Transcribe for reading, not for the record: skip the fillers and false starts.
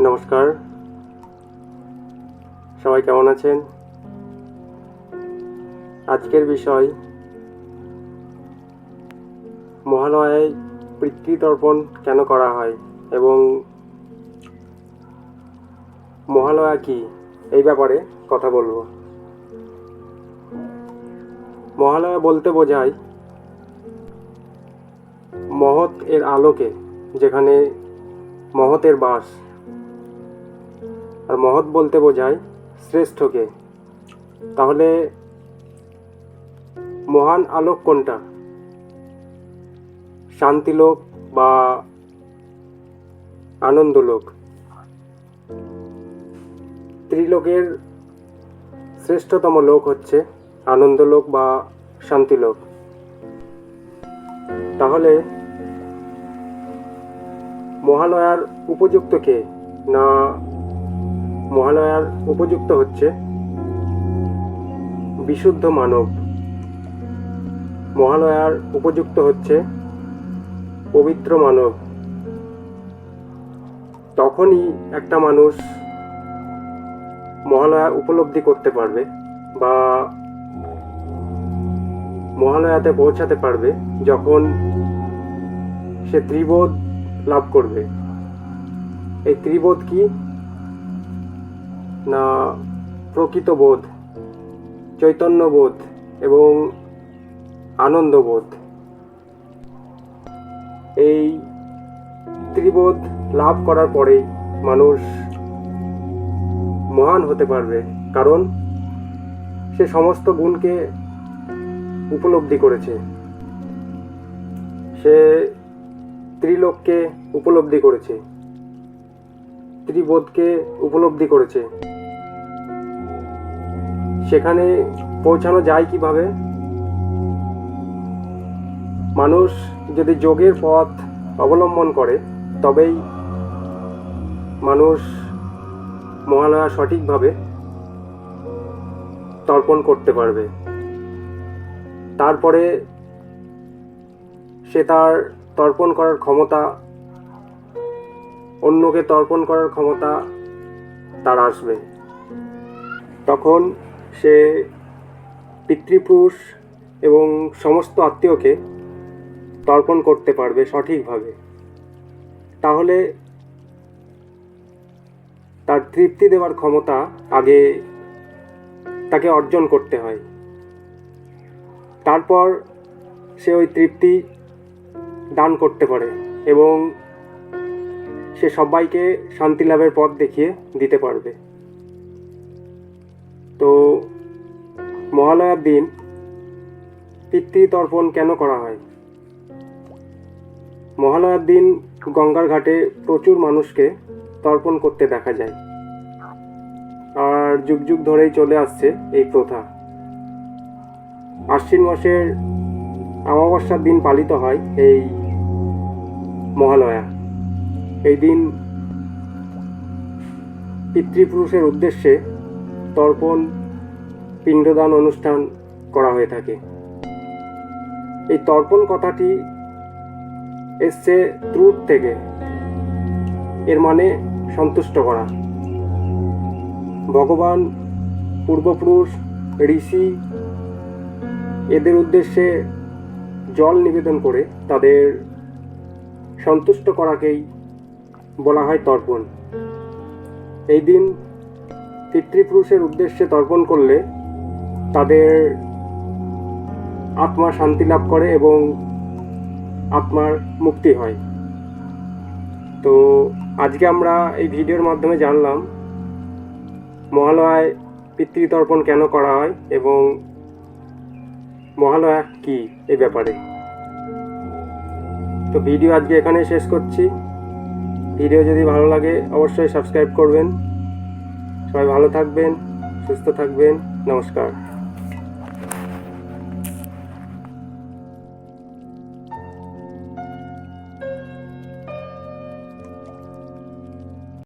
নমস্কার, সবাই কেমন আছেন? আজকের বিষয় মহালয়ায় পিতৃতর্পণ কেন করা হয় এবং মহালয়া কি এই ব্যাপারে কথা বলবো। মহালয়া বলতে বোঝায় মহৎ এর আলোকে, যেখানে মহতের বাস। আর মহৎ বলতে বোঝায় শ্রেষ্ঠকে। তাহলে মহান আলোক কোনটা? শান্তিলোক বা আনন্দলোক? ত্রিলোকের শ্রেষ্ঠতম লোক হচ্ছে আনন্দলোক বা শান্তিলোক। তাহলে মহালয়ার উপযুক্ত কে? না, মহালয়ার উপযুক্ত হচ্ছে বিশুদ্ধ মানব। মহালয়ার উপযুক্ত হচ্ছে পবিত্র মানব। তখনই একটা মানুষ মহালয়া উপলব্ধি করতে পারবে বা মহালয়াতে পৌঁছাতে পারবে, যখন সে ত্রিবোধ লাভ করবে। এই ত্রিবোধ কি? না, প্রকৃত বোধ, চৈতন্যবোধ এবং আনন্দবোধ। এই ত্রিবোধ লাভ করার পরেই মানুষ মহান হতে পারবে, কারণ সে সমস্ত গুণকে উপলব্ধি করেছে। সে ত্রিলোককে উপলব্ধি করেছে, ত্রিবোধকে উপলব্ধি করেছে। সেখানে পৌঁছানো যায় কিভাবে? মানুষ যদি যোগের পথ অবলম্বন করে, তবেই মানুষ মহালয়া সঠিকভাবে তর্পণ করতে পারবে। তারপরে সে তার তর্পণ করার ক্ষমতা, অন্যকে তর্পণ করার ক্ষমতা তার আসবে। তখন সে পিতৃপুরুষ এবং সমস্ত আত্মীয়কে তর্পণ করতে পারবে সঠিকভাবে। তাহলে তার তৃপ্তি দেওয়ার ক্ষমতা আগে তাকে অর্জন করতে হয়। তারপর সে ওই তৃপ্তি দান করতে পারে এবং সে সবাইকে শান্তি লাভের পথ দেখিয়ে দিতে পারবে। তো মহালয়ার দিন পিতৃতর্পণ কেন করা হয়? মহালয়ার দিন গঙ্গার ঘাটে প্রচুর মানুষকে তর্পণ করতে দেখা যায়, আর যুগ যুগ ধরেই চলে আসছে এই প্রথা। আশ্বিন মাসের অমাবস্যার দিন পালিত হয় এই মহালয়া। এই দিন পিতৃপুরুষের উদ্দেশ্যে তর্পণ, পিণ্ডদান অনুষ্ঠান করা হয়ে থাকে। এই তর্পণ কথাটি এসছে ত্রুট থেকে। এর মানে সন্তুষ্ট করা। ভগবান, পূর্বপুরুষ, ঋষি এদের উদ্দেশ্যে জল নিবেদন করে তাদের সন্তুষ্ট করাকেই বলা হয় তর্পণ। এই দিন পিতৃপুরুষের উদ্দেশ্যে তর্পণ করলে তাদের আত্মা শান্তি লাভ করে এবং আত্মার মুক্তি হয়। তো আজকে আমরা এই ভিডিওর মাধ্যমে জানলাম মহালয়ায় পিতৃতর্পণ কেন করা হয় এবং মহালয়া কি এই ব্যাপারে। তো ভিডিও আজকে এখানে শেষ করছি। ভিডিও যদি ভালো লাগে অবশ্যই সাবস্ক্রাইব করবেন। সবাই ভালো থাকবেন, সুস্থ থাকবেন। নমস্কার।